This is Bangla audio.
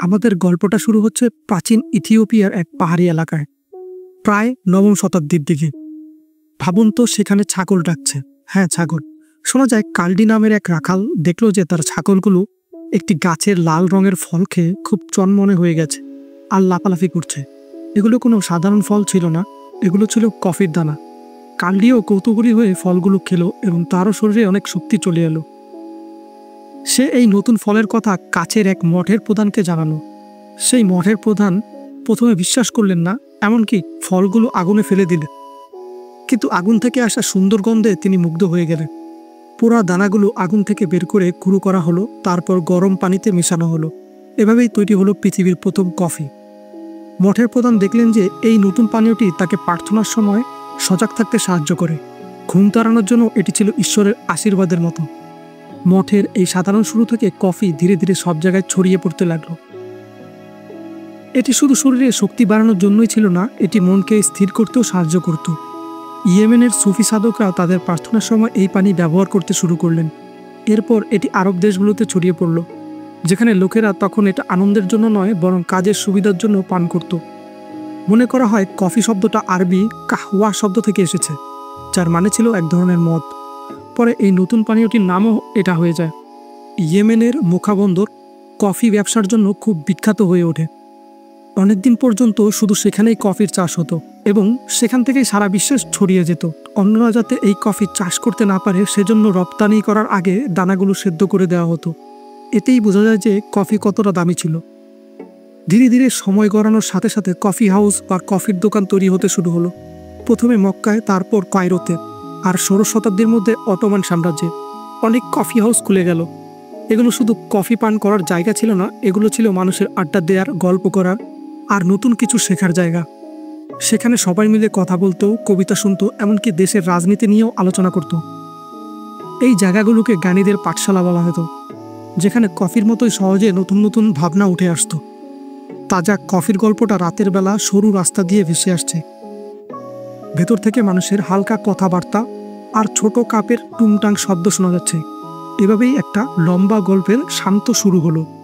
আমাদের গল্পটা শুরু হচ্ছে প্রাচীন ইথিওপিয়ার এক পাহাড়ি এলাকায়, প্রায় নবম শতাব্দীর দিকে। ভাবুন তো, সেখানে ছাগল ডাকছে। হ্যাঁ, ছাগল। শোনা যায় কালডি নামের এক রাখাল দেখলো যে তার ছাগলগুলো একটি গাছের লাল রঙের ফল খেয়ে খুব চনমনে হয়ে গেছে আর লাফালাফি করছে। এগুলো কোনো সাধারণ ফল ছিল না, এগুলো ছিল কফির দানা। কালডিও কৌতূহলী হয়ে ফলগুলো খেলো এবং তারও শরীরে অনেক শক্তি চলে এলো। সে এই নতুন ফলের কথা কাছের এক মঠের প্রধানকে জানালো। সেই মঠের প্রধান প্রথমে বিশ্বাস করলেন না, এমনকি ফলগুলো আগুনে ফেলে দিলেন। কিন্তু আগুন থেকে আসা সুন্দর গন্ধে তিনি মুগ্ধ হয়ে গেলেন। পোড়া দানাগুলো আগুন থেকে বের করে গুঁড়ো করা হলো, তারপর গরম পানিতে মেশানো হলো। এভাবেই তৈরি হলো পৃথিবীর প্রথম কফি। মঠের প্রধান দেখলেন যে এই নতুন পানীয়টি তাকে প্রার্থনার সময় সজাগ থাকতে সাহায্য করে। ঘুম তাড়ানোর জন্য এটি ছিল ঈশ্বরের আশীর্বাদের মতো। মঠের এই সাধারণ শুরু থেকে কফি ধীরে ধীরে সব জায়গায় ছড়িয়ে পড়তে লাগলো। এটি শুধু শরীরে শক্তি বাড়ানোর জন্যই ছিল না, এটি মনকে স্থির করতেও সাহায্য করত। ইয়েমেনের সুফি সাধকরা তাদের প্রার্থনার সময় এই পানি ব্যবহার করতে শুরু করলেন। এরপর এটি আরব দেশগুলোতে ছড়িয়ে পড়ল, যেখানে লোকেরা তখন এটা আনন্দের জন্য নয়, বরং কাজের সুবিধার জন্য পান করত। মনে করা হয় কফি শব্দটা আরবি কাহওয়া শব্দ থেকে এসেছে, যার মানে ছিল এক ধরনের মদ। পরে এই নতুন পানীয়টির নামও এটা হয়ে যায়। ইয়েমেনের মুখাবন্দর কফি ব্যবসার জন্য খুব বিখ্যাত হয়ে ওঠে। অনেকদিন পর্যন্ত শুধু সেখানেই কফির চাষ হতো এবং সেখান থেকেই সারা বিশ্বে ছড়িয়ে যেত। অন্যরা যাতে এই কফি চাষ করতে না পারে, সেজন্য রপ্তানি করার আগে দানাগুলো সেদ্ধ করে দেওয়া হতো। এতেই বোঝা যায় যে কফি কতটা দামি ছিল। ধীরে ধীরে সময় গড়ানোর সাথে সাথে কফি হাউস বা কফির দোকান তৈরি হতে শুরু হলো। প্রথমে মক্কায়, তারপর কায়রোতে, আর 16 শতাব্দীর মধ্যে অটোমান সাম্রাজ্যে অনেক কফি হাউস খুলে গেল। এগুলো শুধু কফি পান করার জায়গা ছিল না, এগুলো ছিল মানুষের আড্ডা দেওয়ার, গল্প করার আর নতুন কিছু শেখার জায়গা। সেখানে সবাই মিলে কথা বলতো, কবিতা শুনতো, এমনকি দেশের রাজনীতি নিয়েও আলোচনা করত। এই জায়গাগুলোকে জ্ঞানীদের পাঠশালা বলা হতো, যেখানে কফির মতোই সহজে নতুন নতুন ভাবনা উঠে আসতো। তাজা কফির গল্পটা রাতের বেলা সরু রাস্তা দিয়ে ভেসে আসছে। ভেতর থেকে মানুষের হালকা কথাবার্তা আর ছোট কাপের টুংটাং শব্দ শোনা যাচ্ছে। এভাবেই একটা লম্বা গল্পের শান্ত শুরু হলো।